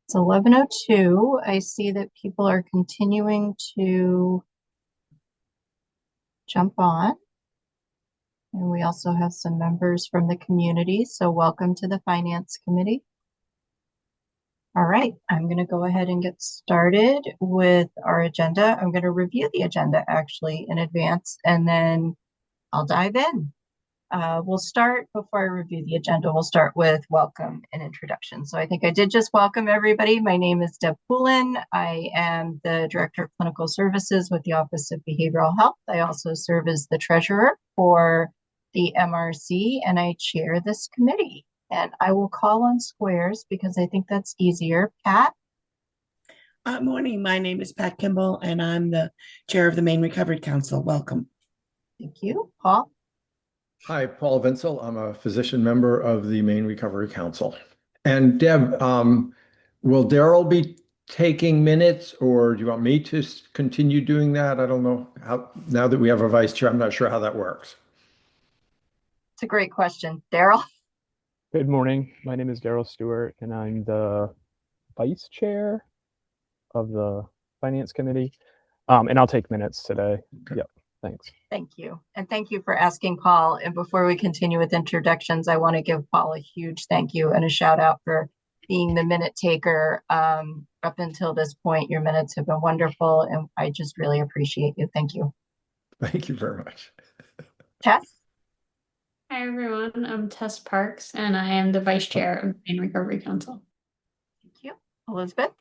It's 11:02. I see that people are continuing to jump on. And we also have some members from the community. So welcome to the Finance Committee. All right, I'm going to go ahead and get started with our agenda. I'm going to review the agenda actually in advance, and then I'll dive in. We'll start, before I review the agenda, we'll start with welcome and introduction. So I think I did just welcome everybody. My name is Deb Poulin. I am the Director of Clinical Services with the Office of Behavioral Health. I also serve as the treasurer for the MRC, and I chair this committee. And I will call on squares because I think that's easier. Pat? Morning, my name is Pat Kimball, and I'm the chair of the Maine Recovery Council. Welcome. Thank you. Paul? Hi, Paul Vinsel. I'm a physician member of the Maine Recovery Council. And Deb, will Daryl be taking minutes, or do you want me to continue doing that? I don't know how, now that we have a vice chair, I'm not sure how that works. It's a great question. Daryl? Good morning. My name is Daryl Stewart, and I'm the vice chair of the Finance Committee. And I'll take minutes today. Okay. Yep. Thanks. Thank you. And thank you for asking, Paul. And before we continue with introductions, I want to give Paul a huge thank you and a shout out for being the minute taker. Up until this point, your minutes have been wonderful, and I just really appreciate you. Thank you. Thank you very much. Tess? Hi, everyone. I'm Tess Parks, and I am the vice chair of the Maine Recovery Council. Thank you. Elizabeth?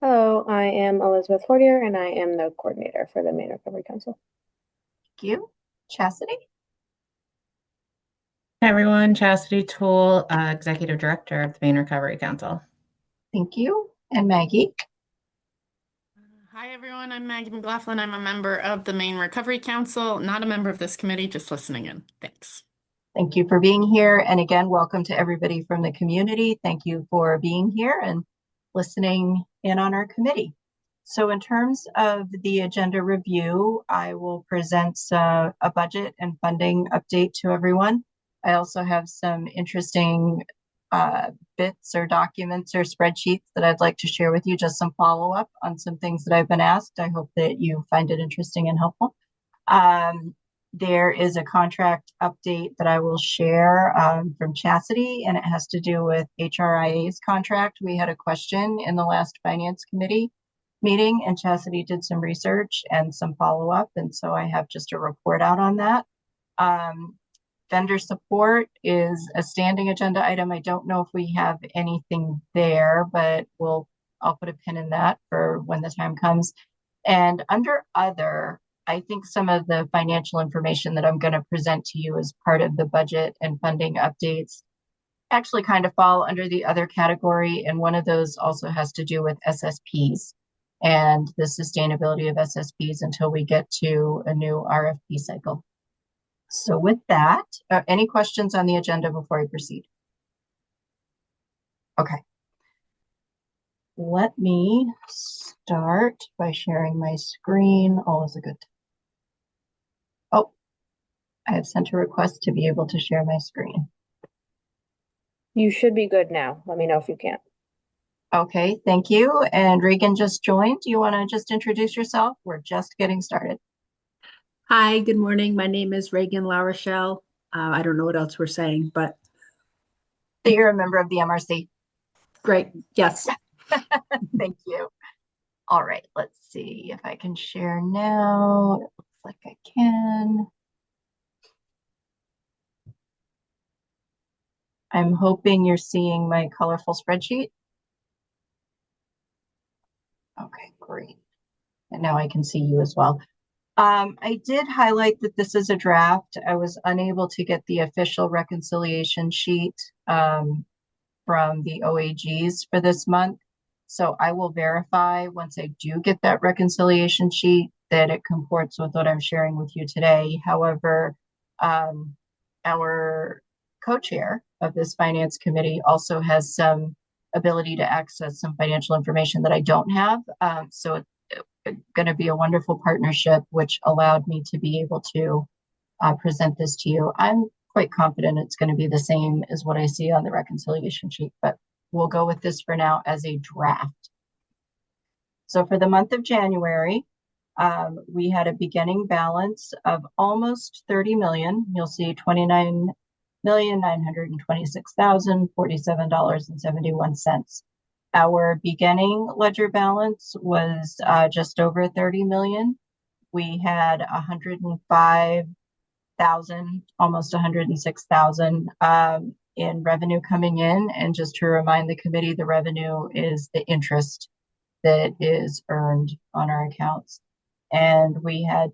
Hello, I am Elizabeth Fortier, and I am the coordinator for the Maine Recovery Council. Thank you. Chastity? Hi, everyone. Chastity Toole, Executive Director of the Maine Recovery Council. Thank you. And Maggie? Hi, everyone. I'm Maggie McLaughlin. I'm a member of the Maine Recovery Council, not a member of this committee, just listening in. Thanks. Thank you for being here. And again, welcome to everybody from the community. Thank you for being here and listening in on our committee. So in terms of the agenda review, I will present a budget and funding update to everyone. I also have some interesting bits or documents or spreadsheets that I'd like to share with you, just some follow-up on some things that I've been asked. I hope that you find it interesting and helpful. There is a contract update that I will share from Chastity, and it has to do with HRIA's contract. We had a question in the last Finance Committee meeting, and Chastity did some research and some follow-up, and so I have just a report out on that. Vendor support is a standing agenda item. I don't know if we have anything there, but I'll put a pin in that for when the time comes. And under other, I think some of the financial information that I'm going to present to you as part of the budget and funding updates actually kind of fall under the other category. And one of those also has to do with SSPs and the sustainability of SSPs until we get to a new RFP cycle. So with that, any questions on the agenda before I proceed? Okay. Let me start by sharing my screen. Always a good. Oh, I have sent a request to be able to share my screen. You should be good now. Let me know if you can't. Okay, thank you. And Reagan just joined. Do you want to just introduce yourself? We're just getting started. Hi, good morning. My name is Reagan LaRochelle. I don't know what else we're saying, but. So you're a member of the MRC. Great, yes. Thank you. All right, let's see if I can share now. It looks like I can. I'm hoping you're seeing my colorful spreadsheet. Okay, great. And now I can see you as well. I did highlight that this is a draft. I was unable to get the official reconciliation sheet from the OAGs for this month. So I will verify once I do get that reconciliation sheet that it comports with what I'm sharing with you today. However, our co-chair of this finance committee also has some ability to access some financial information that I don't have. So it's going to be a wonderful partnership, which allowed me to be able to present this to you. I'm quite confident it's going to be the same as what I see on the reconciliation sheet, but we'll go with this for now as a draft. So for the month of January, we had a beginning balance of almost 30 million. You'll see $29,926,047.71. Our beginning ledger balance was just over 30 million. We had 105,000, almost 106,000 in revenue coming in. And just to remind the committee, the revenue is the interest that is earned on our accounts. And we had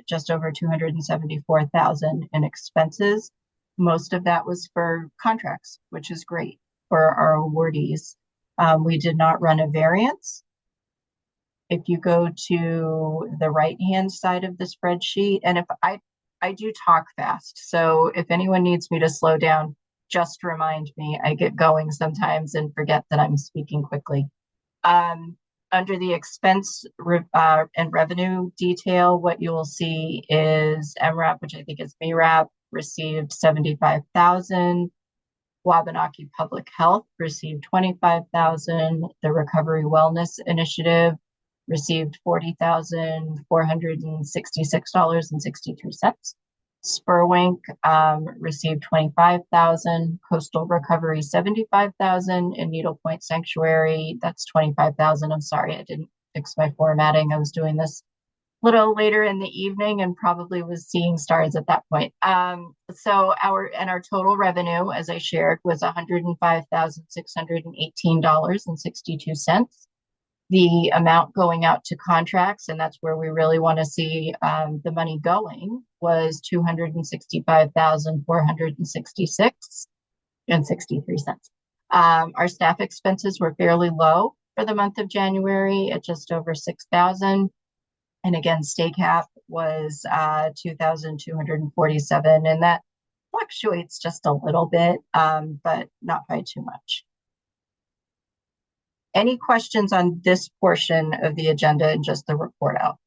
just over 274,000 in expenses. Most of that was for contracts, which is great for our awardees. We did not run a variance. If you go to the right-hand side of the spreadsheet, and if I do talk fast, so if anyone needs me to slow down, just remind me. I get going sometimes and forget that I'm speaking quickly. Under the expense and revenue detail, what you will see is MRAP, which I think is MRAP, received 75,000. Wabanaki Public Health received 25,000. The Recovery Wellness Initiative received $40,466.62. Spurwink received 25,000, Coastal Recovery 75,000, and Needlepoint Sanctuary, that's 25,000. I'm sorry, I didn't fix my formatting. I was doing this a little later in the evening and probably was seeing stars at that point. So our total revenue, as I shared, was $105,618.62. The amount going out to contracts, and that's where we really want to see the money going, was $265,466.63. Our staff expenses were fairly low for the month of January at just over 6,000. And again, stay cap was 2,247, and that fluctuates just a little bit, but not by too much. Any questions on this portion of the agenda and just the report out?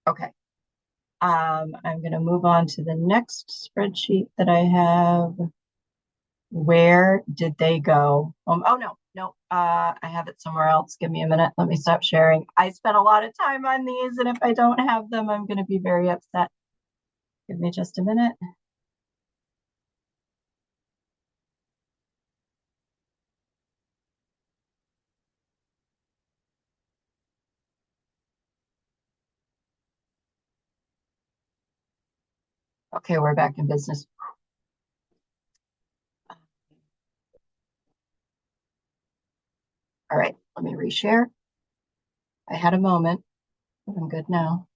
Okay. I'm going to move on to the next spreadsheet that I have. Where did they go? Oh no. I have it somewhere else. Give me a minute. Let me stop sharing. I spent a lot of time on these, and if I don't have them, I'm going to be very upset. Give me just a minute. Okay, we're back in business. All right, let me reshare. I had a moment, but I'm good now.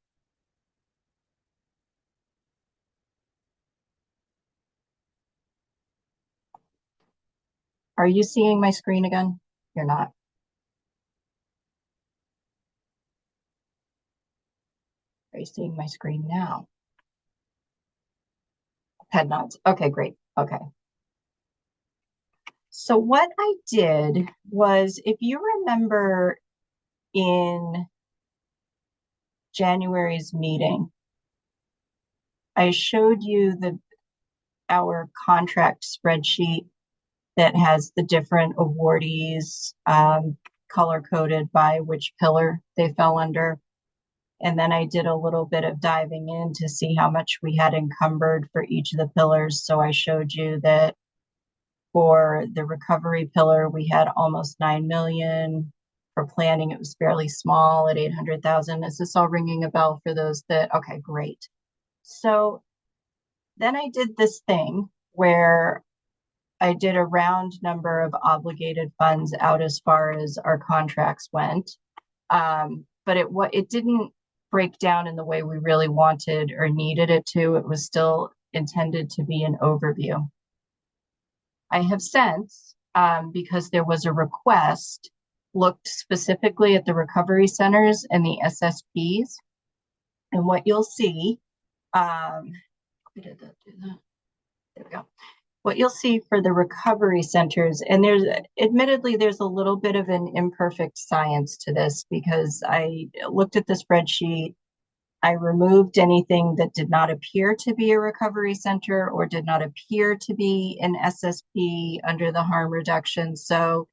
Are you seeing my screen again? You're not. Are you seeing my screen now? Head nods. Okay, great. Okay. So what I did was, if you remember in January's meeting, I showed you our contract spreadsheet that has the different awardees color-coded by which pillar they fell under. And then I did a little bit of diving in to see how much we had encumbered for each of the pillars. So I showed you that for the recovery pillar, we had almost 9 million. For planning, it was fairly small at 800,000. Is this all ringing a bell for those that, okay, great. So then I did this thing where I did a round number of obligated funds out as far as our contracts went. But it didn't break down in the way we really wanted or needed it to. It was still intended to be an overview. I have since, because there was a request, looked specifically at the recovery centers and the SSPs. And what you'll see, there we go. What you'll see for the recovery centers, and admittedly, there's a little bit of an imperfect science to this, because I looked at the spreadsheet, I removed anything that did not appear to be a recovery center or did not appear to be an SSP under the harm reduction. So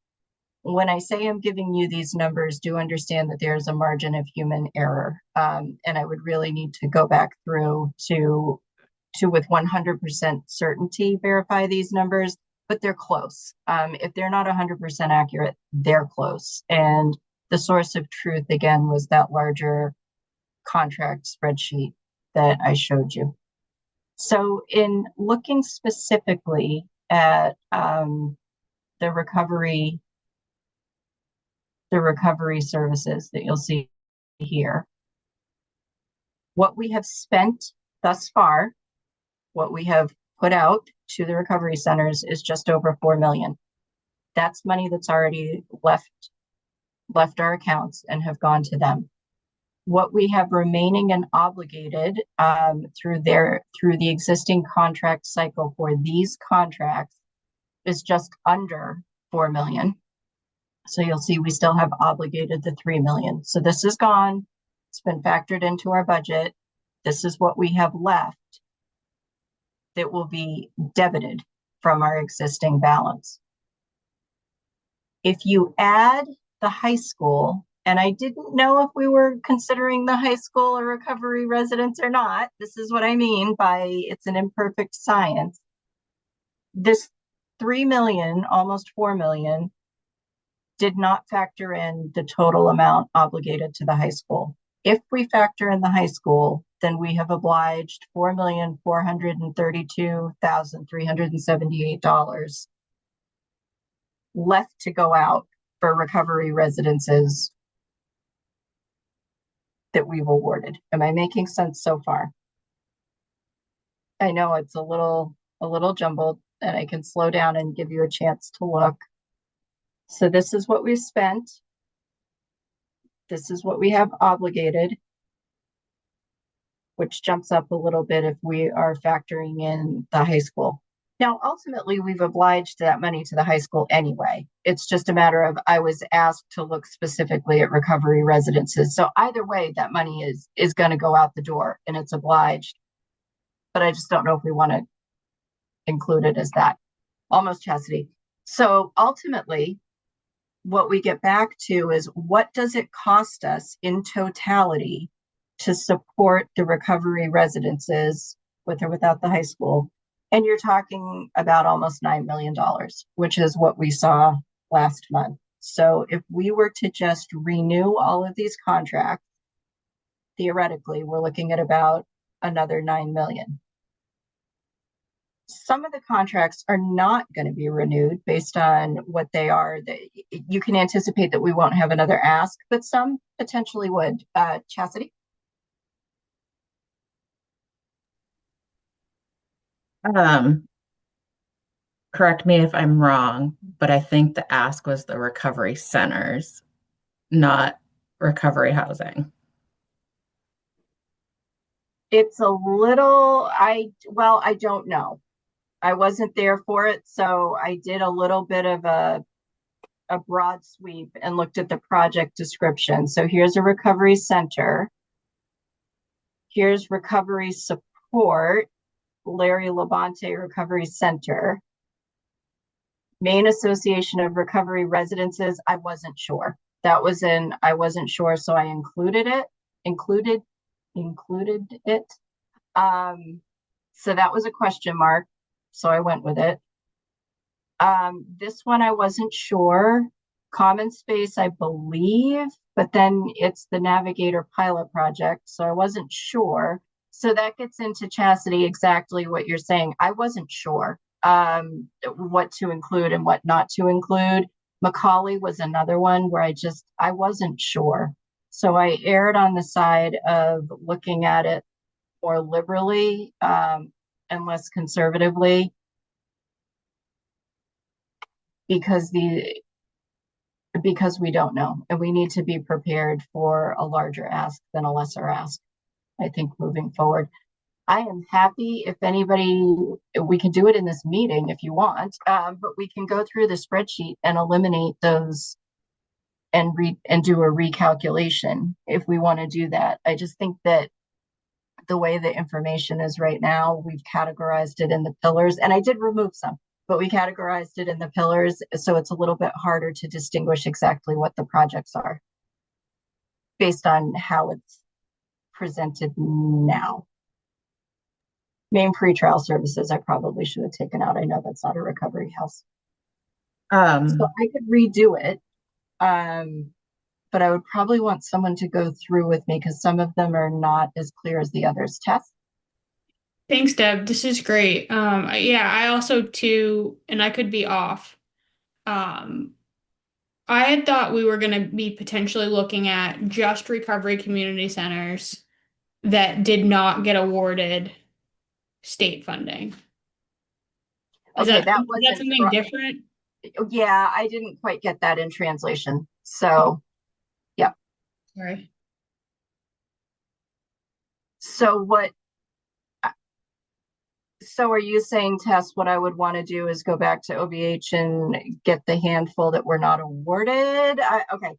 when I say I'm giving you these numbers, do understand that there's a margin of human error. And I would really need to go back through to with 100% certainty verify these numbers, but they're close. If they're not 100% accurate, they're close. And the source of truth, again, was that larger contract spreadsheet that I showed you. So in looking specifically at the recovery services that you'll see here, what we have spent thus far, what we have put out to the recovery centers is just over 4 million. That's money that's already left our accounts and have gone to them. What we have remaining and obligated through the existing contract cycle for these contracts is just under 4 million. So you'll see we still have obligated the 3 million. So this is gone. It's been factored into our budget. This is what we have left that will be debited from our existing balance. If you add the high school, and I didn't know if we were considering the high school a recovery residence or not. This is what I mean by it's an imperfect science. This 3 million, almost 4 million, did not factor in the total amount obligated to the high school. If we factor in the high school, then we have obliged $4,432,378 left to go out for recovery residences that we've awarded. Am I making sense so far? I know it's a little jumbled, and I can slow down and give you a chance to look. So this is what we've spent. This is what we have obligated, which jumps up a little bit if we are factoring in the high school. Now, ultimately, we've obliged that money to the high school anyway. It's just a matter of I was asked to look specifically at recovery residences. So either way, that money is going to go out the door and it's obliged. But I just don't know if we want to include it as that. Almost Chastity. So ultimately, what we get back to is what does it cost us in totality to support the recovery residences with or without the high school? And you're talking about almost $9 million, which is what we saw last month. So if we were to just renew all of these contracts, theoretically, we're looking at about another 9 million. Some of the contracts are not going to be renewed based on what they are. You can anticipate that we won't have another ask, but some potentially would. Chastity? Correct me if I'm wrong, but I think the ask was the recovery centers, not recovery housing. It's a little, I don't know. I wasn't there for it, so I did a little bit of a broad sweep and looked at the project description. So here's a recovery center. Here's recovery support, Larry Labonte Recovery Center. Maine Association of Recovery Residences, I wasn't sure. I wasn't sure, so I included it. So that was a question mark, so I went with it. This one I wasn't sure. Common Space, I believe, but then it's the Navigator pilot project, so I wasn't sure. So that gets into Chastity, exactly what you're saying. I wasn't sure what to include and what not to include. Macaulay was another one where I wasn't sure. So I erred on the side of looking at it more liberally and less conservatively because we don't know, and we need to be prepared for a larger ask than a lesser ask, I think, moving forward. I am happy if we can do it in this meeting if you want, but we can go through the spreadsheet and eliminate those and do a recalculation if we want to do that. I just think that the way the information is right now, we've categorized it in the pillars, and I did remove some, but we categorized it in the pillars, so it's a little bit harder to distinguish exactly what the projects are based on how it's presented now. Maine pretrial services, I probably should have taken out. I know that's not a recovery house. So I could redo it, but I would probably want someone to go through with me because some of them are not as clear as the others. Tess? Thanks, Deb. This is great. Yeah, I also too, and I could be off. I had thought we were going to be potentially looking at just recovery community centers that did not get awarded state funding. Is Okay, that wasn't something different? Yeah, I didn't quite get that in translation. So, yeah. Sorry. So are you saying, Tess, what I would want to do is go back to OBH and get the handful that were not awarded? Okay,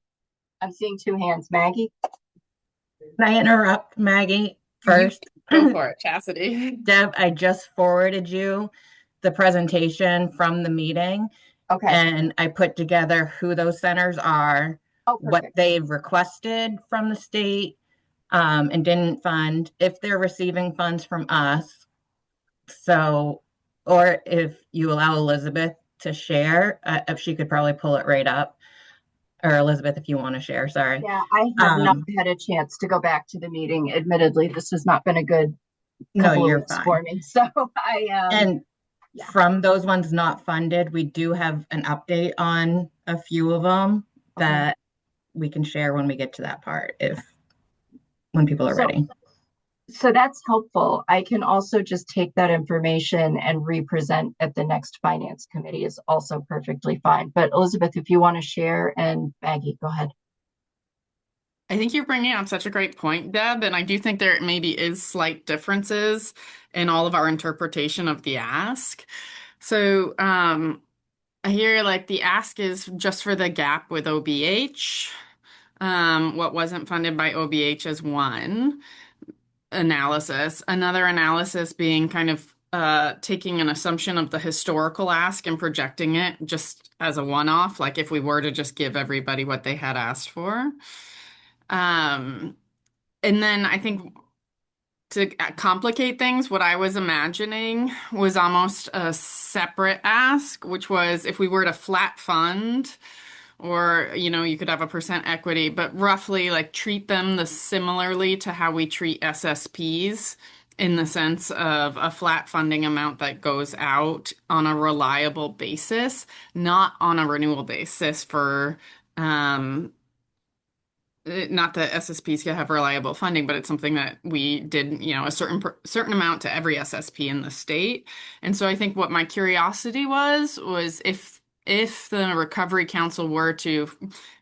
I'm seeing two hands. Maggie? Can I interrupt Maggie first? Go for it, Chastity. Deb, I just forwarded you the presentation from the meeting. Okay. And I put together who those centers are, what they've requested from the state, and didn't fund, if they're receiving funds from us. So, or if you allow Elizabeth to share, if she could probably pull it right up. Or Elizabeth, if you want to share, sorry. Yeah, I have not had a chance to go back to the meeting. Admittedly, this has not been a good couple of weeks for me. So and from those ones not funded, we do have an update on a few of them that we can share when we get to that part, when people are ready. So that's helpful. I can also just take that information and represent at the next finance committee is also perfectly fine. But Elizabeth, if you want to share, and Maggie, go ahead. I think you're bringing up such a great point, Deb, and I do think there maybe is slight differences in all of our interpretation of the ask. So I hear like the ask is just for the gap with OBH. What wasn't funded by OBH is one analysis. Another analysis being kind of taking an assumption of the historical ask and projecting it just as a one-off, like if we were to just give everybody what they had asked for. And then I think to complicate things, what I was imagining was almost a separate ask, which was if we were to flat fund, or you could have a percent equity, but roughly like treat them similarly to how we treat SSPs, in the sense of a flat funding amount that goes out on a reliable basis, not on a renewal basis for not that SSPs can have reliable funding, but it's something that we did, a certain amount to every SSP in the state. And so I think what my curiosity was if the Recovery Council were to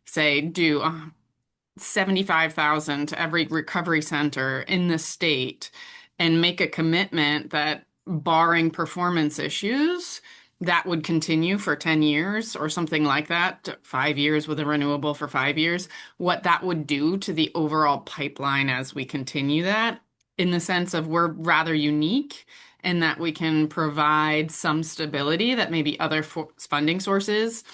say do 75,000 to every recovery center in the state and make a commitment that barring performance issues, that would continue for 10 years or something like that, 5 years with a renewable for 5 years, what that would do to the overall pipeline as we continue that, in the sense of we're rather unique in that we can provide some stability that maybe other funding sources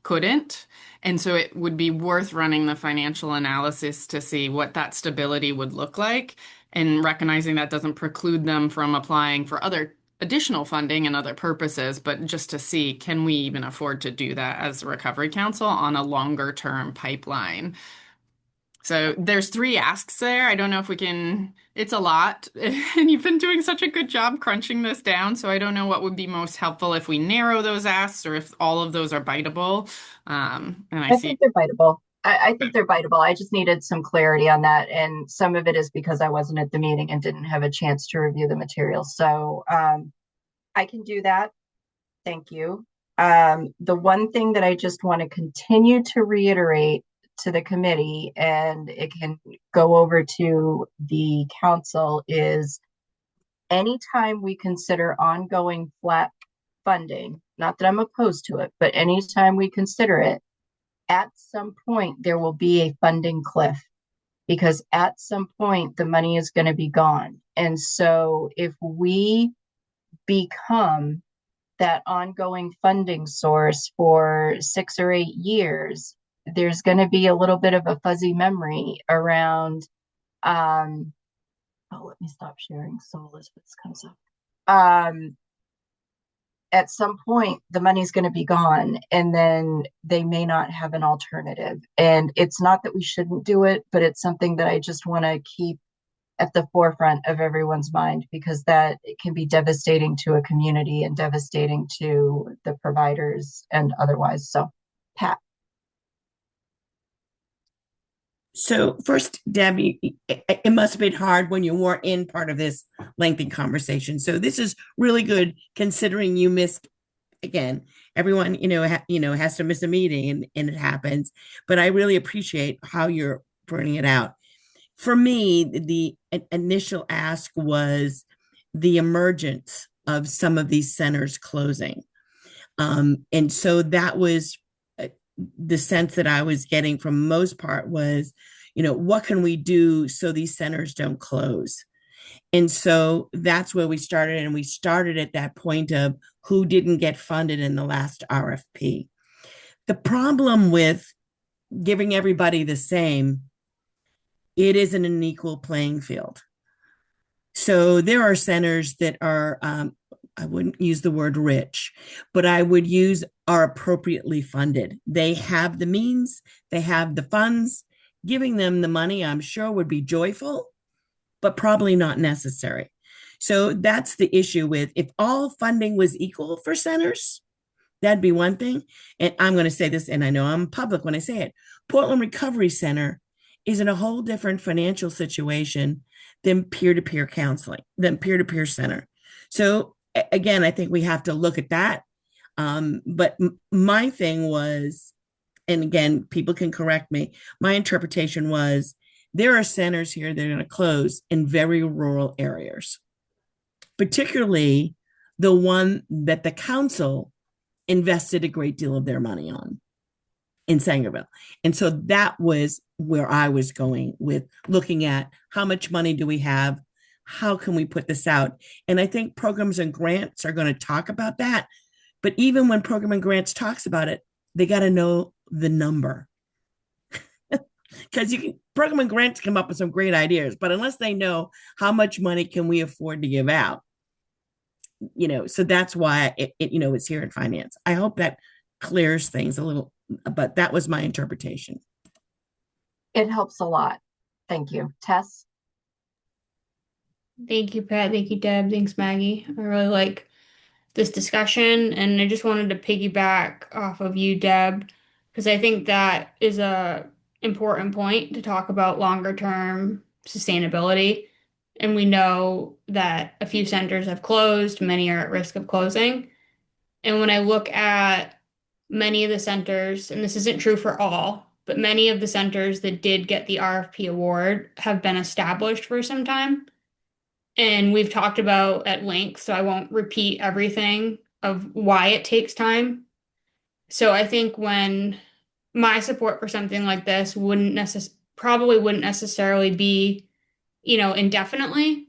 couldn't. And so it would be worth running the financial analysis to see what that stability would look like, and recognizing that doesn't preclude them from applying for other additional funding and other purposes, but just to see, can we even afford to do that as a Recovery Council on a longer term pipeline? So there's 3 asks there. I don't know if we can, it's a lot. And you've been doing such a good job crunching this down. So I don't know what would be most helpful if we narrow those asks or if all of those are biteable. And I think they're biteable. I think they're biteable. I just needed some clarity on that. And some of it is because I wasn't at the meeting and didn't have a chance to review the materials. So I can do that. Thank you. The one thing that I just want to continue to reiterate to the committee, and it can go over to the council, is anytime we consider ongoing flat funding, not that I'm opposed to it, but anytime we consider it, at some point there will be a funding cliff, because at some point the money is going to be gone. And so if we become that ongoing funding source for 6 or 8 years, there's going to be a little bit of a fuzzy memory around, let me stop sharing so Elizabeth comes up. At some point, the money's going to be gone, and then they may not have an alternative. And it's not that we shouldn't do it, but it's something that I just want to keep at the forefront of everyone's mind, because that can be devastating to a community and devastating to the providers and otherwise. So, Pat. So first, Debbie, it must have been hard when you weren't in part of this lengthy conversation. So this is really good considering you missed, again, everyone, has to miss a meeting and it happens, but I really appreciate how you're bringing it out. For me, the initial ask was the emergence of some of these centers closing. And so that was the sense that I was getting from most part was, what can we do so these centers don't close? And so that's where we started. And we started at that point of who didn't get funded in the last RFP. The problem with giving everybody the same, it isn't an equal playing field. So there are centers that are, I wouldn't use the word rich, but I would use are appropriately funded. They have the means, they have the funds. Giving them the money, I'm sure, would be joyful, but probably not necessary. So that's the issue with if all funding was equal for centers, that'd be one thing. And I'm going to say this, and I know I'm public when I say it. Portland Recovery Center is in a whole different financial situation than peer-to-peer counseling, than peer-to-peer center. So again, I think we have to look at that. But my thing was, and again, people can correct me, my interpretation was there are centers here that are going to close in very rural areas, particularly the one that the council invested a great deal of their money on in Sangerville. And so that was where I was going with looking at how much money do we have? How can we put this out? And I think programs and grants are going to talk about that. But even when program and grants talks about it, they got to know the number. Because program and grants come up with some great ideas, but unless they know how much money can we afford to give out, so that's why it's here in finance. I hope that clears things a little, but that was my interpretation. It helps a lot. Thank you. Tess? Thank you, Pat. Thank you, Deb. Thanks, Maggie. I really like this discussion, and I just wanted to piggyback off of you, Deb, because I think that is a important point to talk about longer term sustainability. And we know that a few centers have closed, many are at risk of closing. And when I look at many of the centers, and this isn't true for all, but many of the centers that did get the RFP award have been established for some time. And we've talked about at length, so I won't repeat everything of why it takes time. So I think when my support for something like this probably wouldn't necessarily be, indefinitely,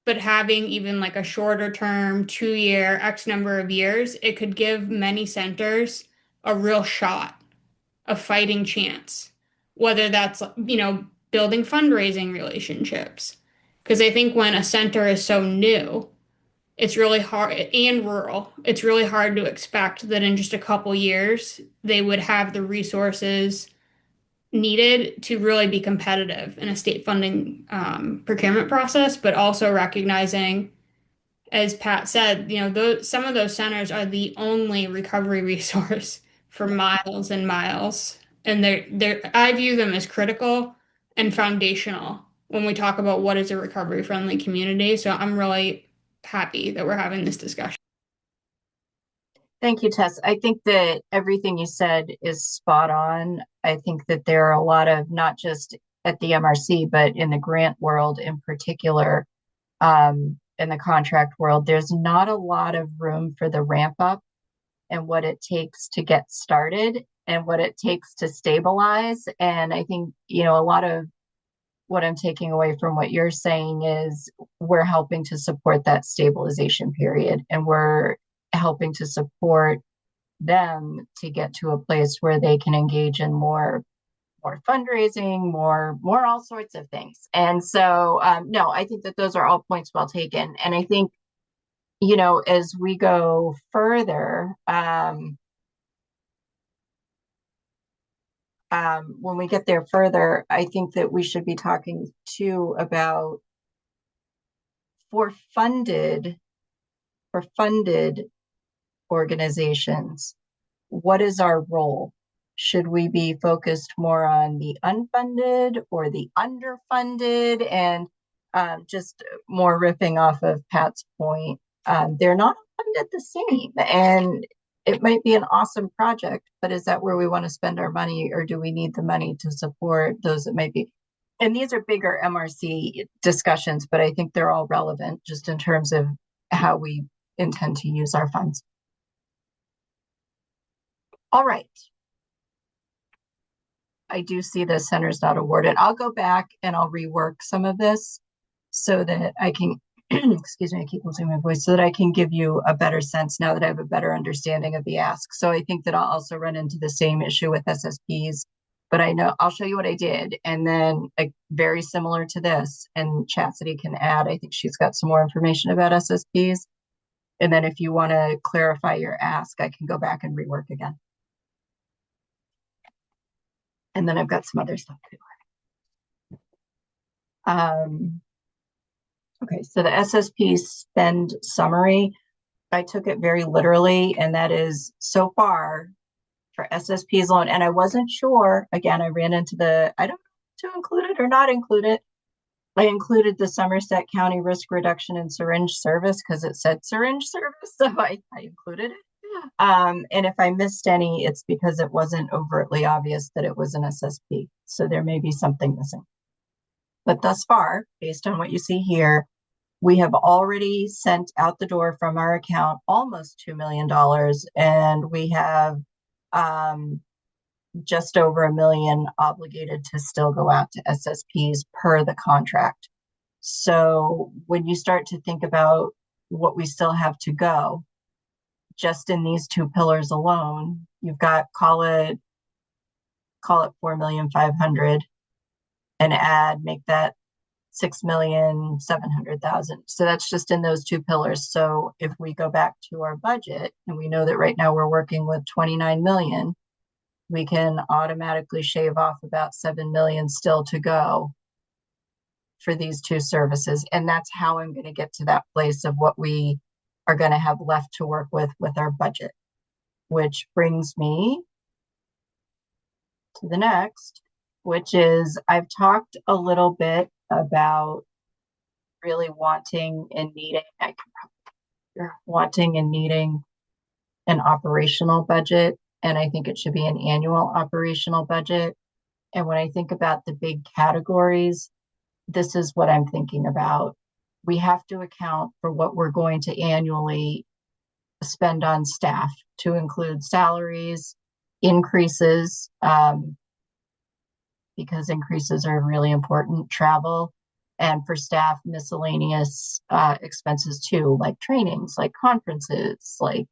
but having even like a shorter term, 2-year, X number of years, it could give many centers a real shot, a fighting chance, whether that's, building fundraising relationships. Because I think when a center is so new, it's really hard, and rural, it's really hard to expect that in just a couple years, they would have the resources needed to really be competitive in a state funding procurement process, but also recognizing, as Pat said, some of those centers are the only recovery resource for miles and miles. And I view them as critical and foundational when we talk about what is a recovery friendly community. So I'm really happy that we're having this discussion. Thank you, Tess. I think that everything you said is spot on. I think that there are a lot of, not just at the MRC, but in the grant world in particular, in the contract world, there's not a lot of room for the ramp up and what it takes to get started and what it takes to stabilize. And I think, a lot of what I'm taking away from what you're saying is we're helping to support that stabilization period, and we're helping to support them to get to a place where they can engage in more fundraising, more all sorts of things. And so no, I think that those are all points well taken. And I think, you know, as we go further, when we get there further, I think that we should be talking too about for funded organizations, what is our role? Should we be focused more on the unfunded or the underfunded? And just more riffing off of Pat's point, they're not funded the same. And it might be an awesome project, but is that where we want to spend our money, or do we need the money to support those that might be? And these are bigger MRC discussions, but I think they're all relevant just in terms of how we intend to use our funds. All right. I do see the center's not awarded. I'll go back and I'll rework some of this so that I can, excuse me, I keep losing my voice, so that I can give you a better sense now that I have a better understanding of the ask. So I think that I'll also run into the same issue with SSPs, but I know I'll show you what I did. And then very similar to this, and Chastity can add, I think she's got some more information about SSPs. And then if you want to clarify your ask, I can go back and rework again. And then I've got some other stuff too. Okay, so the SSP spend summary, I took it very literally, and that is so far for SSPs alone. And I wasn't sure, again, I ran into I don't know to include it or not include it. I included the Somerset County risk reduction and syringe service because it said syringe service, so I included it. And if I missed any, it's because it wasn't overtly obvious that it was an SSP. So there may be something missing. But thus far, based on what you see here, we have already sent out the door from our account almost $2 million, and we have just over $1 million obligated to still go out to SSPs per the contract. So when you start to think about what we still have to go, just in these two pillars alone, you've got call it 4,500,000 and make that 6,700,000. So that's just in those two pillars. So if we go back to our budget, and we know that right now we're working with 29 million, we can automatically shave off about 7 million still to go for these two services. And that's how I'm going to get to that place of what we are going to have left to work with our budget, which brings me to the next, which is I've talked a little bit about really wanting and needing an operational budget. And I think it should be an annual operational budget. And when I think about the big categories, this is what I'm thinking about. We have to account for what we're going to annually spend on staff, to include salaries, increases, because increases are really important, travel, and for staff, miscellaneous expenses too, like trainings, like conferences, like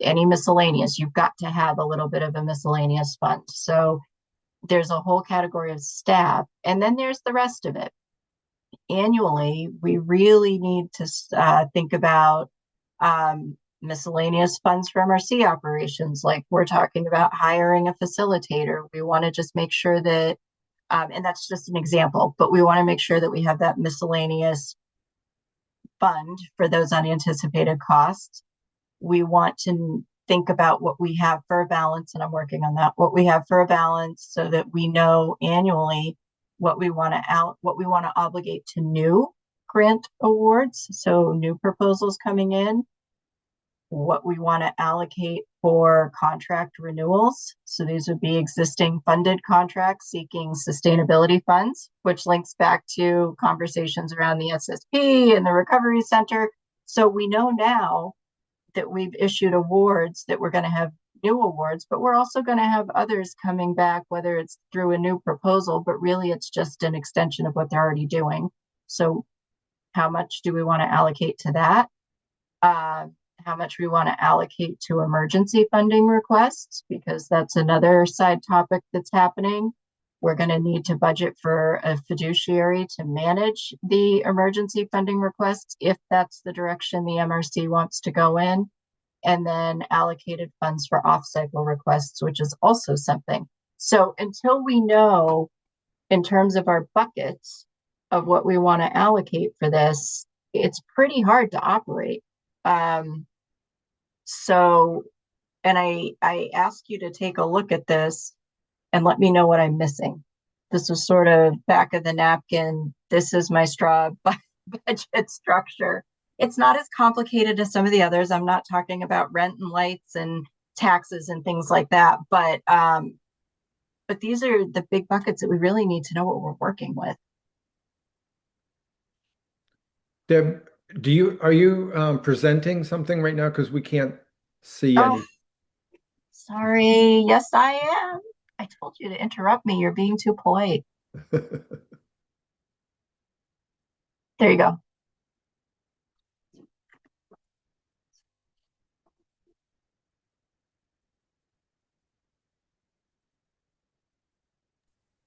any miscellaneous. You've got to have a little bit of a miscellaneous fund. So there's a whole category of staff, and then there's the rest of it. Annually, we really need to think about miscellaneous funds from our C operations. Like we're talking about hiring a facilitator. We want to just make sure that, and that's just an example, but we want to make sure that we have that miscellaneous fund for those unanticipated costs. We want to think about what we have for a balance, and I'm working on that, what we have for a balance, so that we know annually what we want to obligate to new grant awards, so new proposals coming in, what we want to allocate for contract renewals. So these would be existing funded contracts seeking sustainability funds, which links back to conversations around the SSP and the Recovery Center. So we know now that we've issued awards that we're going to have new awards, but we're also going to have others coming back, whether it's through a new proposal, but really it's just an extension of what they're already doing. So how much do we want to allocate to that? How much we want to allocate to emergency funding requests, because that's another side topic that's happening. We're going to need to budget for a fiduciary to manage the emergency funding requests if that's the direction the MRC wants to go in. And then allocated funds for off-cycle requests, which is also something. So until we know in terms of our buckets of what we want to allocate for this, it's pretty hard to operate. And I ask you to take a look at this and let me know what I'm missing. This was sort of back of the napkin. This is my straw budget structure. It's not as complicated as some of the others. I'm not talking about rent and lights and taxes and things like that, but these are the big buckets that we really need to know what we're working with. Deb, are you presenting something right now? Because we can't see any. Sorry. Yes, I am. I told you to interrupt me. You're being too polite. There you go.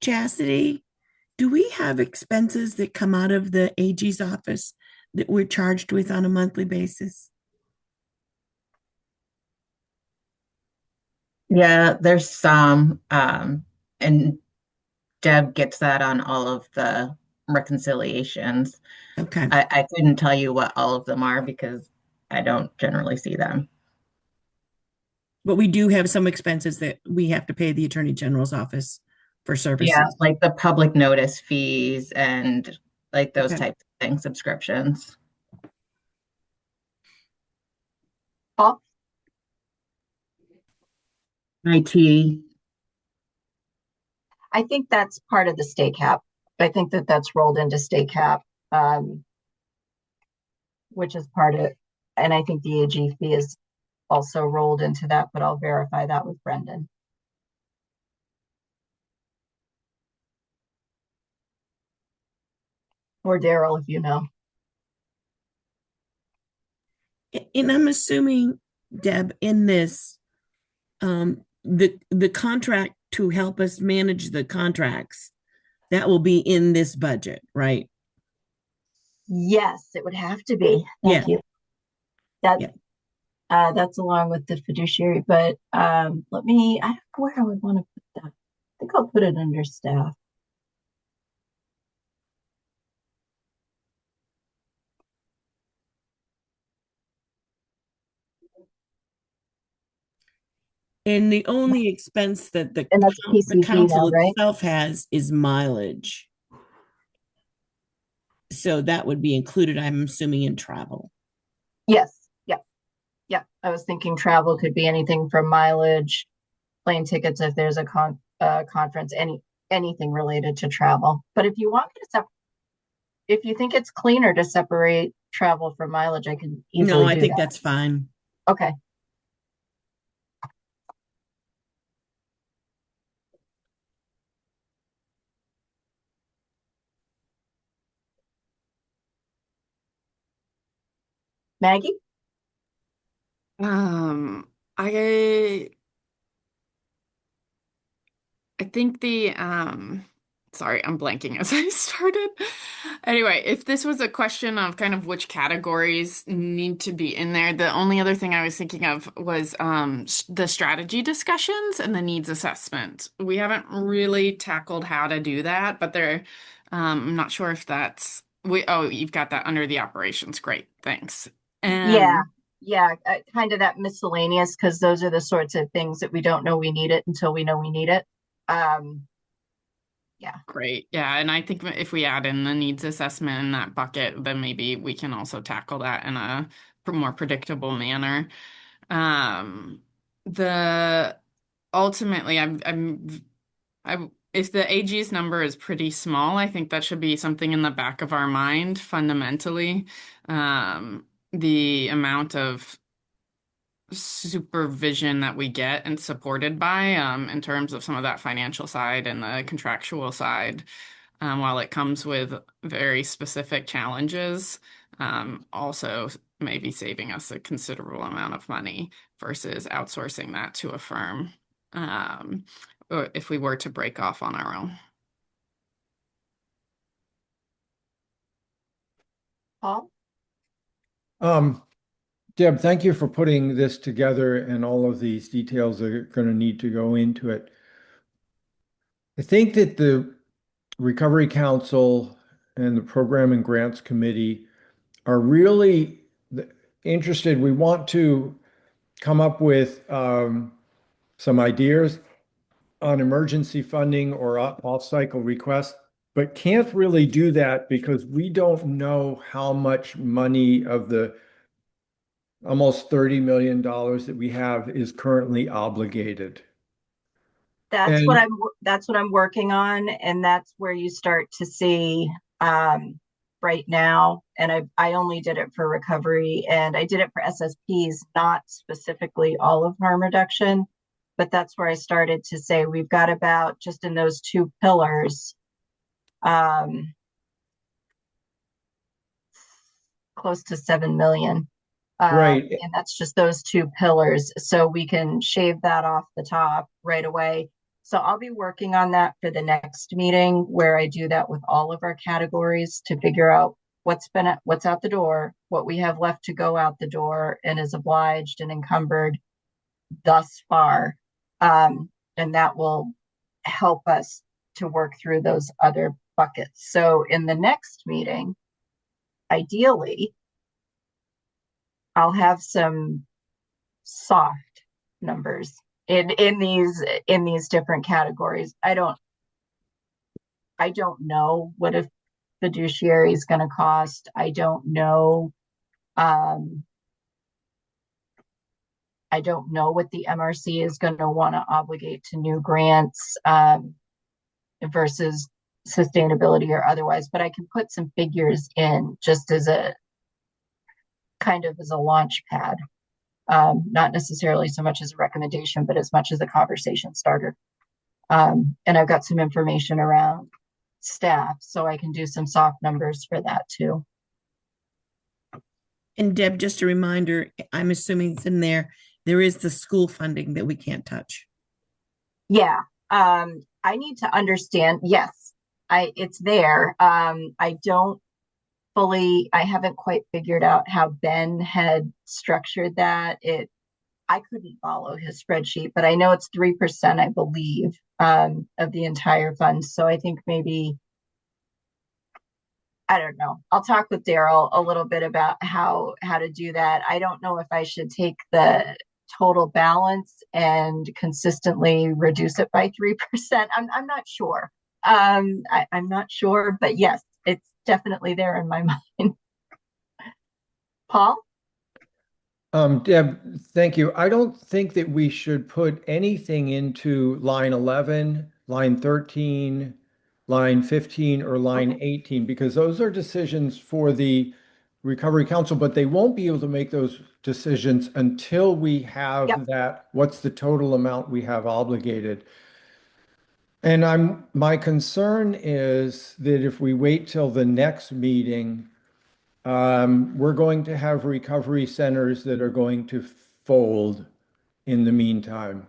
Chastity, do we have expenses that come out of the AG's office that we're charged with on a monthly basis? Yeah, there's some, and Deb gets that on all of the reconciliations. Okay. I couldn't tell you what all of them are because I don't generally see them. But we do have some expenses that we have to pay the Attorney General's office for services. Yeah, like the public notice fees and like those Okay. types of things, subscriptions. Paul? IT. I think that's part of the state cap. I think that that's rolled into state cap, which is part of it. And I think the AG fee is also rolled into that, but I'll verify that with Brendan. Or Daryl, if you know. And I'm assuming, Deb, in this, the contract to help us manage the contracts, that will be in this budget, right? Yes, it would have to be. Thank you. That's along with the fiduciary, but I don't know where I would want to put that. I think I'll put it under staff. And the only expense that the And that's PCP council now, right? itself has is mileage. So that would be included, I'm assuming, in travel. Yes. Yeah. I was thinking travel could be anything from mileage, plane tickets if there's a conference, anything related to travel. But if you want me to if you think it's cleaner to separate travel from mileage, I can easily No, I do think that. that's fine. Okay. Maggie? I think the sorry, I'm blanking as I started. Anyway, if this was a question of kind of which categories need to be in there, the only other thing I was thinking of was the strategy discussions and the needs assessment. We haven't really tackled how to do that, but I'm not sure if that's you've got that under the operations. Great, thanks. Yeah, kind of that miscellaneous, because those are the sorts of things that we don't know we need it until we know we need it. Yeah. Great. Yeah. And I think if we add in the needs assessment in that bucket, then maybe we can also tackle that in a more predictable manner. Ultimately, if the AG's number is pretty small, I think that should be something in the back of our mind fundamentally. The amount of supervision that we get and supported by in terms of some of that financial side and the contractual side. While it comes with very specific challenges, also maybe saving us a considerable amount of money versus outsourcing that to a firm, or if we were to break off on our own. Paul? Deb, thank you for putting this together, and all of these details are going to need to go into it. I think that the Recovery Council and the Program and Grants Committee are really interested. We want to come up with some ideas on emergency funding or off-cycle requests, but can't really do that because we don't know how much money of the almost $30 million that we have is currently obligated. That's what I'm working on, and that's where you start to see right now. And I only did it for recovery, and I did it for SSPs, not specifically all of harm reduction. But that's where I started to say we've got about, just in those two pillars, close to 7 million. Right. And that's just those two pillars. So we can shave that off the top right away. So I'll be working on that for the next meeting, where I do that with all of our categories to figure out what's out the door, what we have left to go out the door and is obliged and encumbered thus far. And that will help us to work through those other buckets. So in the next meeting, ideally, I'll have some soft numbers in these different categories. I don't know what a fiduciary is going to cost. I don't know. I don't know what the MRC is going to want to obligate to new grants versus sustainability or otherwise, but I can put some figures in just as a kind of as a launch pad, not necessarily so much as a recommendation, but as much as a conversation starter. And I've got some information around staff, so I can do some soft numbers for that too. And Deb, just a reminder, I'm assuming it's in there. There is the school funding that we can't touch. Yeah. I need to understand. Yes, it's there. I haven't quite figured out how Ben had structured that. I couldn't follow his spreadsheet, but I know it's 3%, I believe, of the entire fund. So I think maybe, I don't know. I'll talk with Daryl a little bit about how to do that. I don't know if I should take the total balance and consistently reduce it by 3%. I'm not sure. I'm not sure, but yes, it's definitely there in my mind. Paul? Deb, thank you. I don't think that we should put anything into line 11, line 13, line 15, or line 18, because those are decisions for the Recovery Council, but they won't be able to make those decisions until we have that, what's the total amount we have obligated. And my concern is that if we wait till the next meeting, we're going to have recovery centers that are going to fold in the meantime.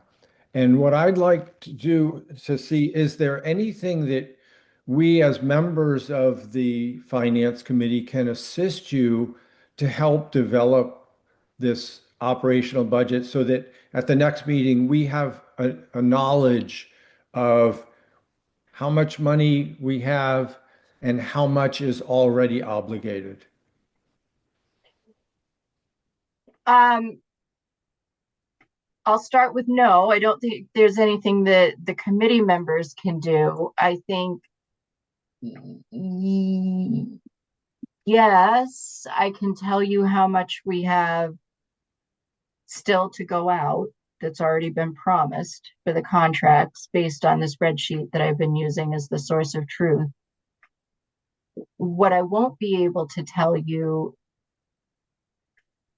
And what I'd like to see, is there anything that we as members of the Finance Committee can assist you to help develop this operational budget so that at the next meeting, we have a knowledge of how much money we have and how much is already obligated? I'll start with no. I don't think there's anything that the committee members can do. I think, yes, I can tell you how much we have still to go out that's already been promised for the contracts based on the spreadsheet that I've been using as the source of truth. What I won't be able to tell you,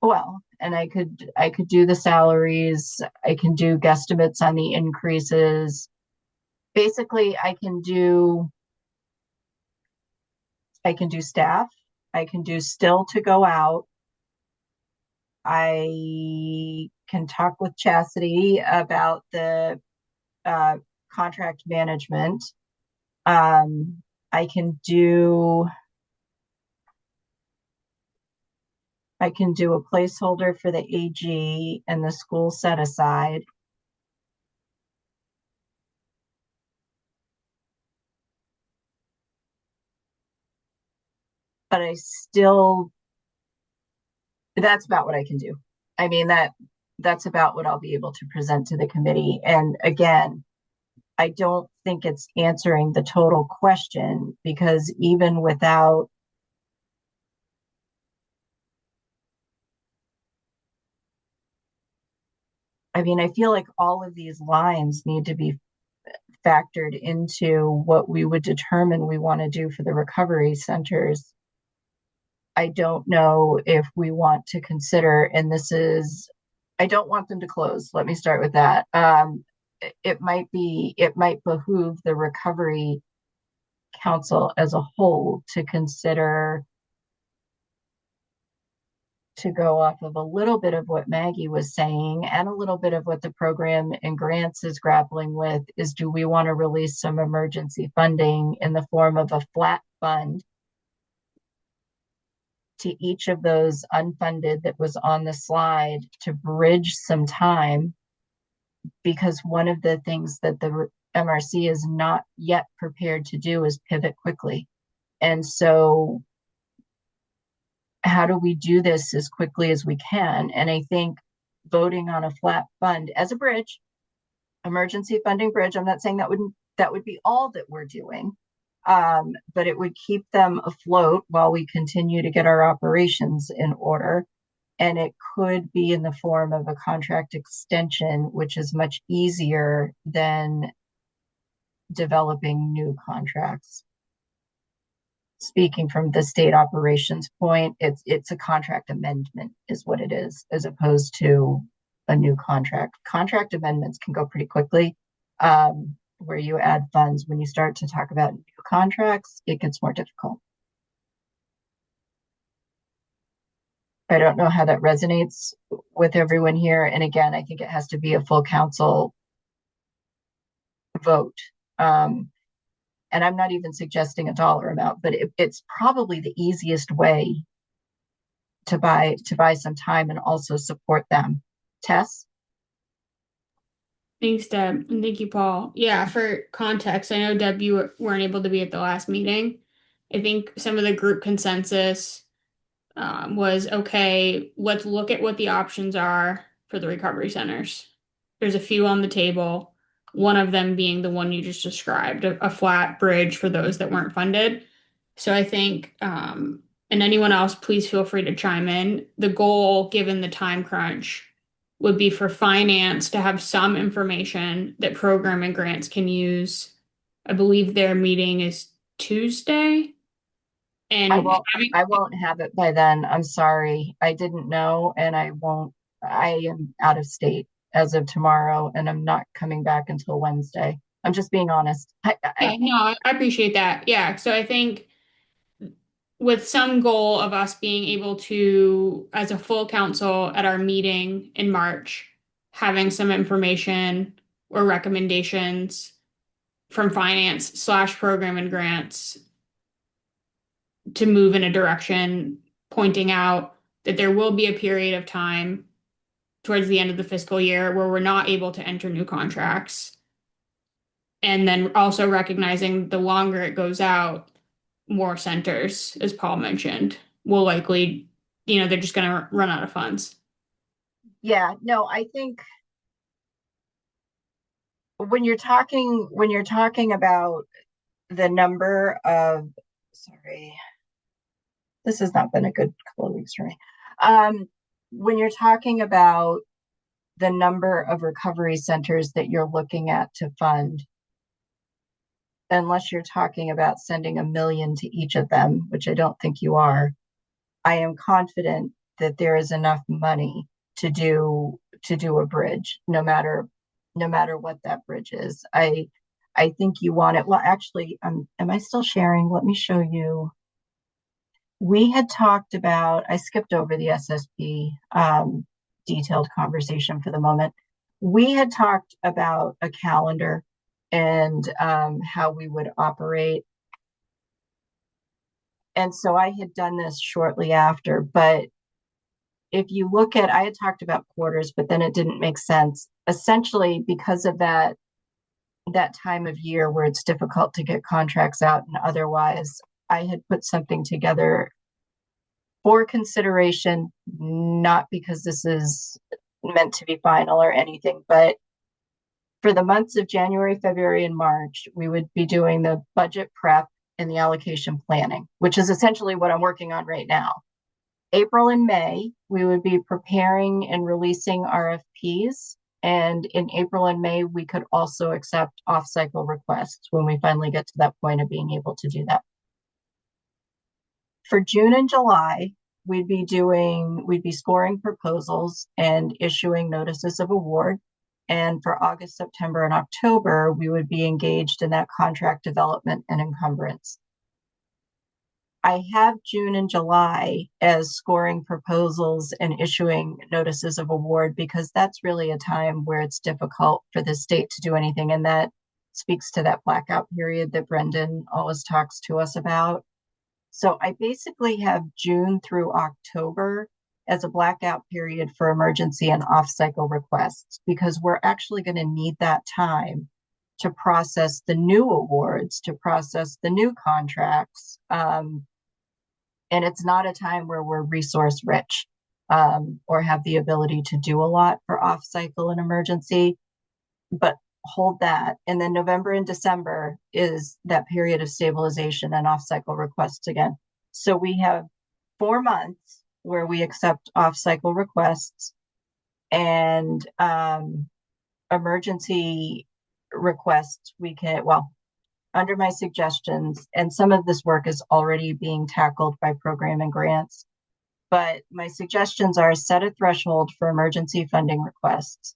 well, and I could do the salaries. I can do guesstimates on the increases. Basically, I can do staff. I can do still to go out. I can talk with Chastity about the contract management. I can do a placeholder for the AG and the school set aside. But that's about what I can do. I mean, that's about what I'll be able to present to the committee. And again, I don't think it's answering the total question, because even without I mean, I feel like all of these lines need to be factored into what we would determine we want to do for the recovery centers. I don't know if we want to consider, and I don't want them to close. Let me start with that. It might behoove the recovery council as a whole to consider, to go off of a little bit of what Maggie was saying and a little bit of what the program and grants is grappling with, is do we want to release some emergency funding in the form of a flat fund to each of those unfunded that was on the slide to bridge some time? Because one of the things that the MRC is not yet prepared to do is pivot quickly. And so how do we do this as quickly as we can? And I think voting on a flat fund as a bridge, emergency funding bridge, I'm not saying that would be all that we're doing, but it would keep them afloat while we continue to get our operations in order. And it could be in the form of a contract extension, which is much easier than developing new contracts. Speaking from the state operations point, it's a contract amendment is what it is, as opposed to a new contract. Contract amendments can go pretty quickly, where you add funds. When you start to talk about new contracts, it gets more difficult. I don't know how that resonates with everyone here. And again, I think it has to be a full council vote. And I'm not even suggesting a dollar amount, but it's probably the easiest way to buy some time and also support them. Tess? Thanks, Deb, and thank you, Paul. Yeah, for context, I know, Deb, you weren't able to be at the last meeting. I think some of the group consensus was, okay, let's look at what the options are for the recovery centers. There's a few on the table, one of them being the one you just described, a flat bridge for those that weren't funded. So I think, and anyone else, please feel free to chime in. The goal, given the time crunch, would be for finance to have some information that program and grants can use. I believe their meeting is Tuesday. And I won't have it by then. I'm sorry. I didn't know, and I won't. I am out of state as of tomorrow, and I'm not coming back until Wednesday. I'm just being honest. No, I appreciate that. Yeah. So I think with some goal of us being able to, as a full council at our meeting in March, having some information or recommendations from finance / program and grants to move in a direction, pointing out that there will be a period of time towards the end of the fiscal year where we're not able to enter new contracts. And then also recognizing the longer it goes out, more centers, as Paul mentioned, will likely, they're just going to run out of funds. Yeah, no, I think when you're talking about the number of, sorry, this has not been a good couple of weeks for me. When you're talking about the number of recovery centers that you're looking at to fund, unless you're talking about sending $1 million to each of them, which I don't think you are, I am confident that there is enough money to do a bridge, no matter what that bridge is. I think you want it. Well, actually, am I still sharing? Let me show you. We had talked about, I skipped over the SSP detailed conversation for the moment. We had talked about a calendar and how we would operate. And so I had done this shortly after, but if you look at, I had talked about quarters, but then it didn't make sense. Essentially, because of that time of year where it's difficult to get contracts out and otherwise, I had put something together for consideration, not because this is meant to be final or anything, but for the months of January, February, and March, we would be doing the budget prep and the allocation planning, which is essentially what I'm working on right now. April and May, we would be preparing and releasing RFPs. And in April and May, we could also accept off-cycle requests when we finally get to that point of being able to do that. For June and July, we'd be scoring proposals and issuing notices of award. And for August, September, and October, we would be engaged in that contract development and encumbrance. I have June and July as scoring proposals and issuing notices of award because that's really a time where it's difficult for the state to do anything. And that speaks to that blackout period that Brendan always talks to us about. So I basically have June through October as a blackout period for emergency and off-cycle requests, because we're actually going to need that time to process the new awards, to process the new contracts. And it's not a time where we're resource rich or have the ability to do a lot for off-cycle and emergency, but hold that. And then November and December is that period of stabilization and off-cycle requests again. So we have 4 months where we accept off-cycle requests, and emergency requests we can, well, under my suggestions, and some of this work is already being tackled by program and grants, but my suggestions are set a threshold for emergency funding requests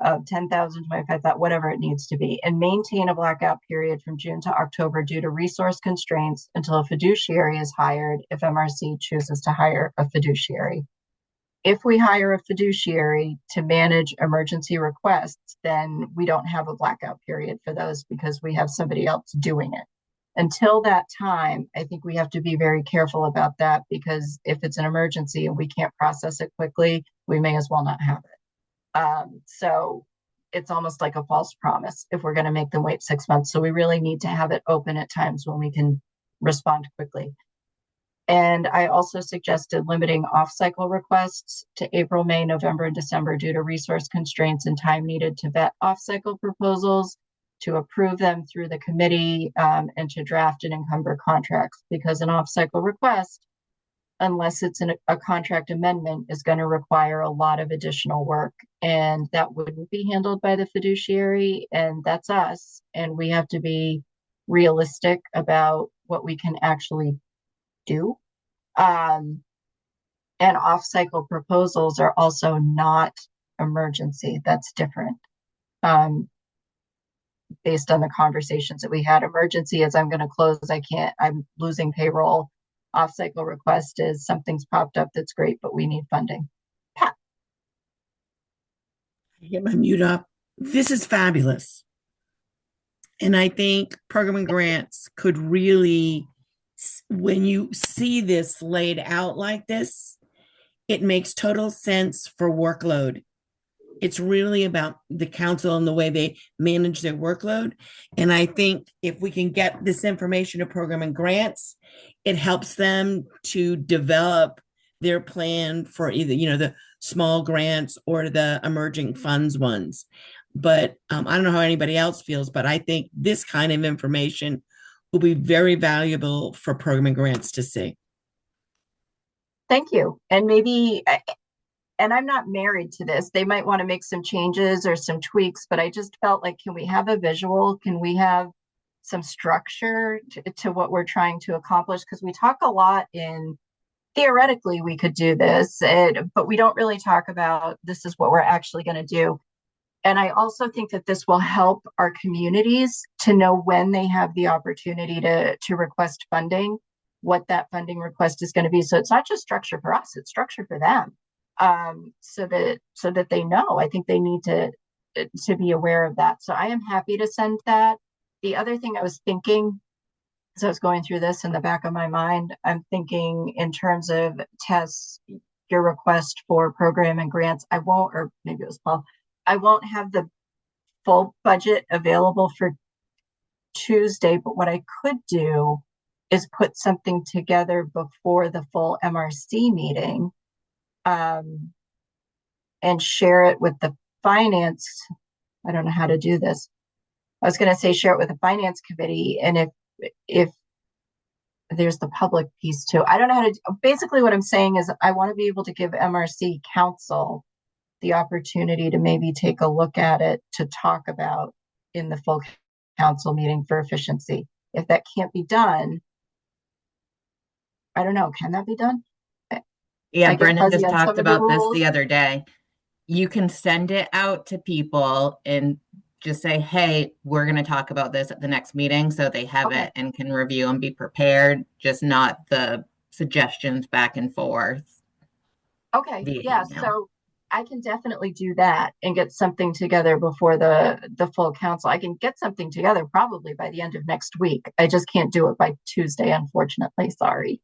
of 10,000, 25,000, whatever it needs to be, and maintain a blackout period from June to October due to resource constraints until a fiduciary is hired if MRC chooses to hire a fiduciary. If we hire a fiduciary to manage emergency requests, then we don't have a blackout period for those because we have somebody else doing it. Until that time, I think we have to be very careful about that, because if it's an emergency and we can't process it quickly, we may as well not have it. So it's almost like a false promise if we're going to make them wait 6 months. So we really need to have it open at times when we can respond quickly. And I also suggested limiting off-cycle requests to April, May, November, and December due to resource constraints and time needed to vet off-cycle proposals, to approve them through the committee, and to draft and encumber contracts, because an off-cycle request, unless it's a contract amendment, is going to require a lot of additional work, and that wouldn't be handled by the fiduciary, and that's us. And we have to be realistic about what we can actually do. And off-cycle proposals are also not emergency. That's different. Based on the conversations that we had, emergency is I'm going to close, I'm losing payroll. Off-cycle request is something's popped up that's great, but we need funding. Pat. Get my mute up. This is fabulous. And I think program and grants could really, when you see this laid out like this, it makes total sense for workload. It's really about the council and the way they manage their workload. And I think if we can get this information to program and grants, it helps them to develop their plan for either, the small grants or the emerging funds ones. But I don't know how anybody else feels, but I think this kind of information will be very valuable for program and grants to see. Thank you. And maybe, and I'm not married to this, they might want to make some changes or some tweaks, but I just felt like, can we have a visual? Can we have some structure to what we're trying to accomplish? Because we talk a lot in theoretically we could do this, but we don't really talk about this is what we're actually going to do. And I also think that this will help our communities to know when they have the opportunity to request funding, what that funding request is going to be. So it's not just structure for us, it's structure for them. So that they know. I think they need to be aware of that. So I am happy to send that. The other thing I was thinking, as I was going through this in the back of my mind, I'm thinking in terms of Tess, your request for program and grants, I won't, or maybe it was Paul, I won't have the full budget available for Tuesday, but what I could do is put something together before the full MRC meeting, and share it with the finance. I don't know how to do this. I was going to say share it with the finance committee, and if there's the public piece too. I don't know how to. Basically, what I'm saying is I want to be able to give MRC council the opportunity to maybe take a look at it to talk about in the full council meeting for efficiency. If that can't be done, I don't know. Can that be done? Yeah, I get Brendan fuzzy just on some talked of the about this rules. the other day. You can send it out to people and just say, hey, we're going to talk about this at the next meeting, so they have Okay. it and can review and be prepared, just not the suggestions back and forth Okay, via yeah, email. so I can definitely do that and get something together before the full council. I can get something together probably by the end of next week. I just can't do it by Tuesday, unfortunately. Sorry.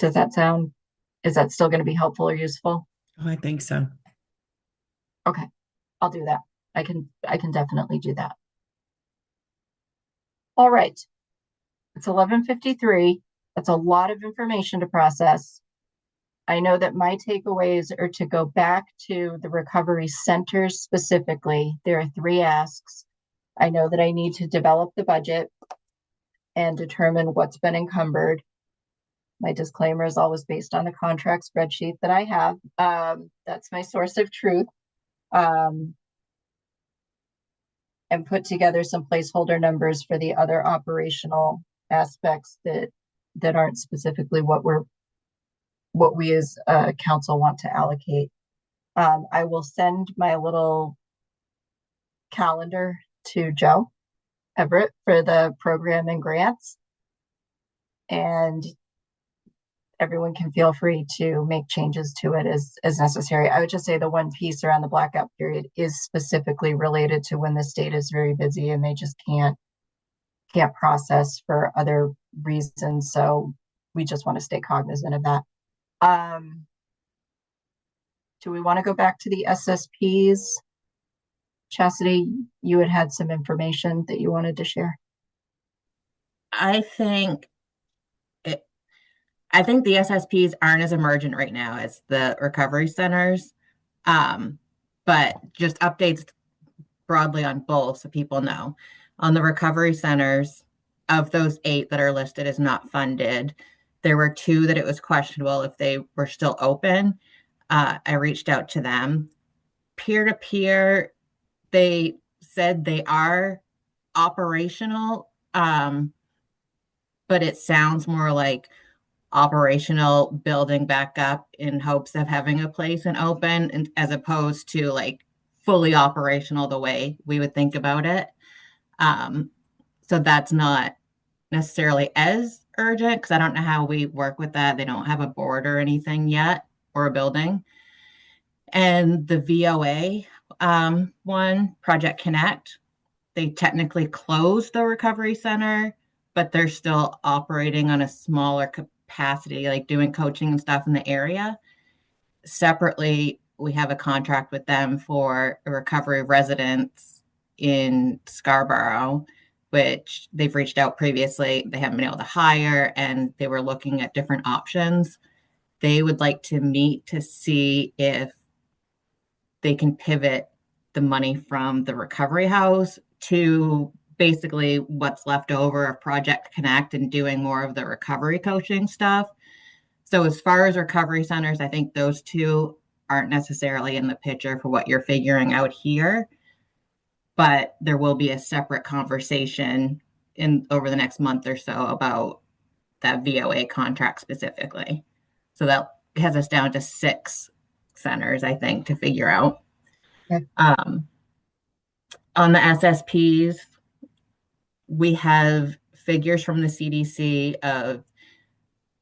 Does that sound, is that still going to be helpful or useful? Oh, I think so. Okay, I'll do that. I can definitely do that. All right. It's 11:53. That's a lot of information to process. I know that my takeaways are to go back to the recovery centers specifically. There are 3 asks. I know that I need to develop the budget and determine what's been encumbered. My disclaimer is always based on the contract spreadsheet that I have. That's my source of truth. And put together some placeholder numbers for the other operational aspects that aren't specifically what we as a council want to allocate. I will send my little calendar to Joe Everett for the program and grants, and everyone can feel free to make changes to it as necessary. I would just say the one piece around the blackout period is specifically related to when the state is very busy and they just can't process for other reasons. So we just want to stay cognizant of that. Do we want to go back to the SSPs? Chastity, you had some information that you wanted to share. I think the SSPs aren't as emergent right now as the recovery centers, but just updates broadly on both so people know. On the recovery centers, of those 8 that are listed as not funded, there were 2 that it was questionable if they were still open. I reached out to them. Peer-to-peer, they said they are operational, but it sounds more like operational building back up in hopes of having a place and open, and as opposed to like fully operational the way we would think about it. So that's not necessarily as urgent because I don't know how we work with that. They don't have a board or anything yet or a building. And the VOA one, Project Connect, they technically closed the recovery center, but they're still operating on a smaller capacity, like doing coaching and stuff in the area. Separately, we have a contract with them for a recovery residence in Scarborough, which they've reached out previously. They haven't been able to hire, and they were looking at different options. They would like to meet to see if they can pivot the money from the recovery house to basically what's left over of Project Connect and doing more of the recovery coaching stuff. So as far as recovery centers, I think those 2 aren't necessarily in the picture for what you're figuring out here, but there will be a separate conversation in over the next month or so about that VOA contract specifically. So that has us down to 6 centers, I think, to figure out. Okay. On the SSPs, we have figures from the CDC of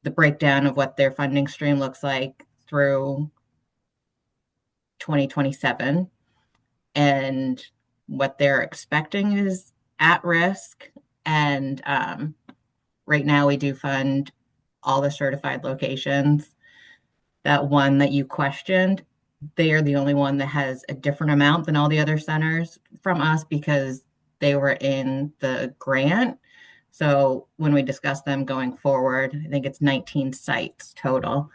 the breakdown of what their funding stream looks like through 2027. And what they're expecting is at risk. And right now we do fund all the certified locations. That one that you questioned, they are the only one that has a different amount than all the other centers from us because they were in the grant. So when we discuss them going forward, I think it's 19 sites total.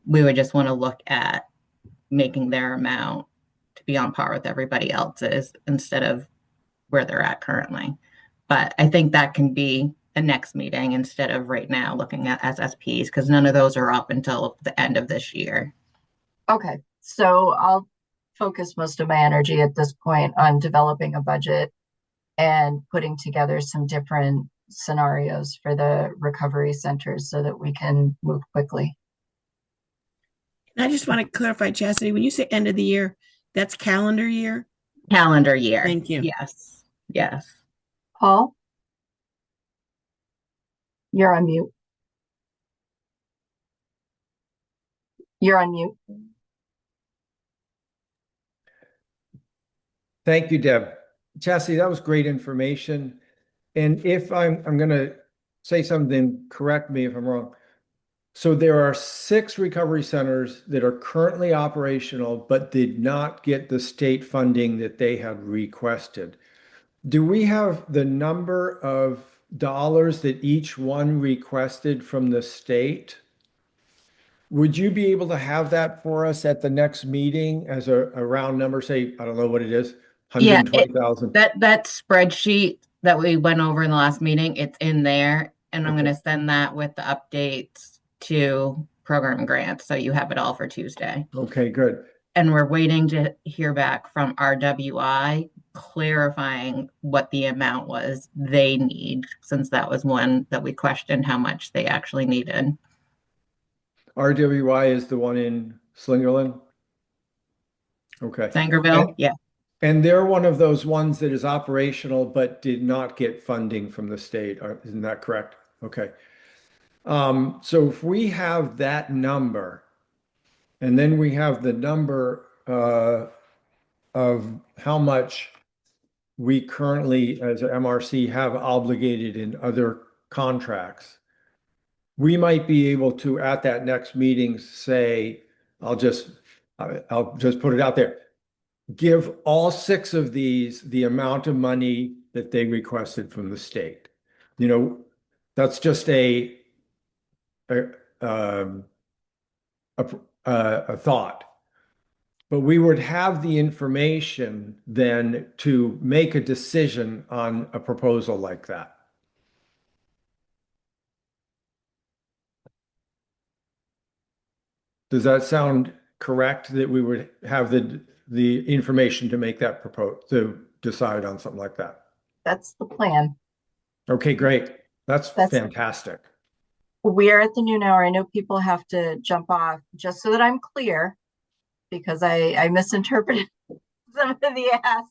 We would just want to look at making their amount to be on par with everybody else's instead of where they're at currently. But I think that can be a next meeting instead of right now looking at SSPs because none of those are up until the end of this year. Okay, so I'll focus most of my energy at this point on developing a budget and putting together some different scenarios for the recovery centers so that we can move quickly. And I just want to clarify, Chastity, when you say end of the year, that's calendar year? Calendar year. Thank you. Yes. Yes. Paul? You're on mute. You're on mute. Thank you, Deb. Chastity, that was great information. And if I'm going to say something, correct me if I'm wrong. So there are 6 recovery centers that are currently operational, but did not get the state funding that they had requested. Do we have the number of dollars that each one requested from the state? Would you be able to have that for us at the next meeting as a round number, say, I don't know what it is, 120,000? That spreadsheet that we went over in the last meeting, it's in there. And I'm Okay. going to send that with the updates to program grants. So you have it all for Tuesday. Okay, good. And we're waiting to hear back from RWI clarifying what the amount was they need, since that was one that we questioned how much they actually needed. RWI is the one in Slingerland? Okay. Sangerville, yeah. And they're one of those ones that is operational but did not get funding from the state. Isn't that correct? Okay. So if we have that number, and then we have the number of how much we currently, as an MRC, have obligated in other contracts, we might be able to, at that next meeting, say, I'll just put it out there. Give all 6 of these the amount of money that they requested from the state. You know, that's just a thought. But we would have the information then to make a decision on a proposal like that. Does that sound correct, that we would have the information to make that to decide on something like that? That's the plan. Okay, great. That's fantastic. We are at the noon hour. I know people have to jump off. Just so that I'm clear, because I misinterpreted some of the asks.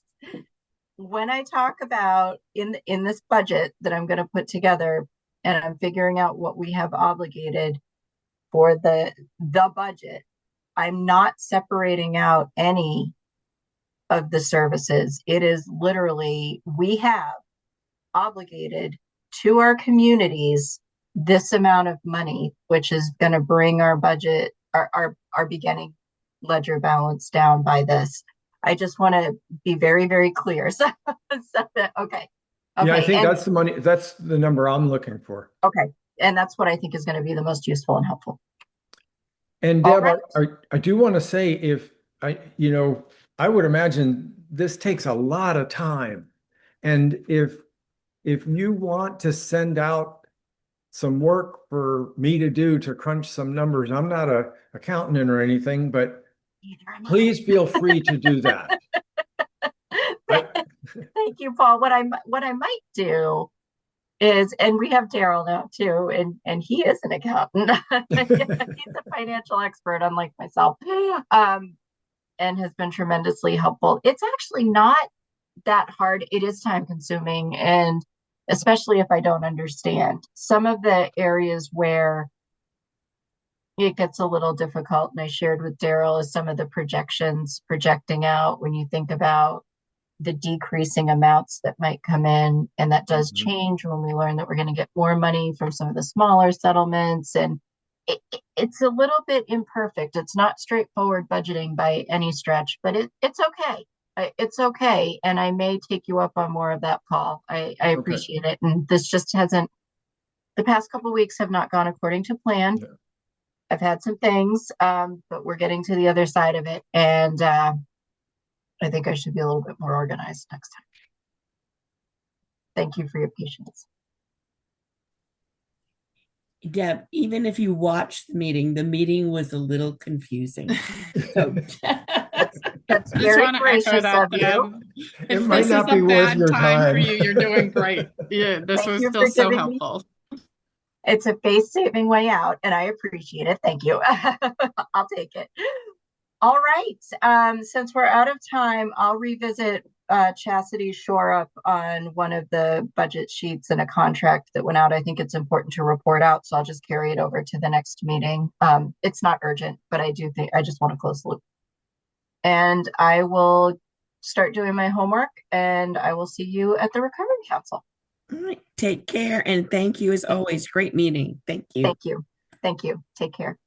When I talk about in this budget that I'm going to put together, and I'm figuring out what we have obligated for the budget, I'm not separating out any of the services. It is literally, we have obligated to our communities this amount of money, which is going to bring our budget, our beginning ledger balance down by this. I just want to be very, very clear. So that, okay. Yeah, I think that's the money. That's the number I'm looking for. Okay. And that's what I think is going to be the most useful and helpful. And Deb, I do want to say, if I would imagine this takes a lot of time. And if you want to send out some work for me to do to crunch some numbers, I'm not an accountant or anything, but please feel free to do that. Thank you, Paul. What I might do is, and we have Daryl now too, and he is an accountant. He's a financial expert, unlike myself, and has been tremendously helpful. It's actually not that hard. It is time consuming, and especially if I don't understand some of the areas where it gets a little difficult. And I shared with Daryl is some of the projecting out when you think about the decreasing amounts that might come in. And that does change when we learn that we're going to get more money from some of the smaller settlements. And it's a little bit imperfect. It's not straightforward budgeting by any stretch, but it's okay. It's okay. And I may take you up on more of that, Paul. I appreciate it. And this just hasn't, the past couple of weeks have not gone according to plan. Yeah. I've had some things, but we're getting to the other side of it. And I think I should be a little bit more organized next time. Thank you for your patience. Deb, even if you watched the meeting was a little confusing. So that's very gracious of you. It might not be worth your time for you. You're doing great. Yeah, this was still so helpful. It's a face-saving way out, and I appreciate it. Thank you. I'll take it. All right. Since we're out of time, I'll revisit Chastity's shore up on one of the budget sheets and a contract that went out. I think it's important to report out, so I'll just carry it over to the next meeting. It's not urgent, but I do think I just want to close the loop. And I will start doing my homework, and I will see you at the Recovery Council. All right. Take care, and thank you as always. Great meeting. Thank you. Thank you. Thank you. Take care.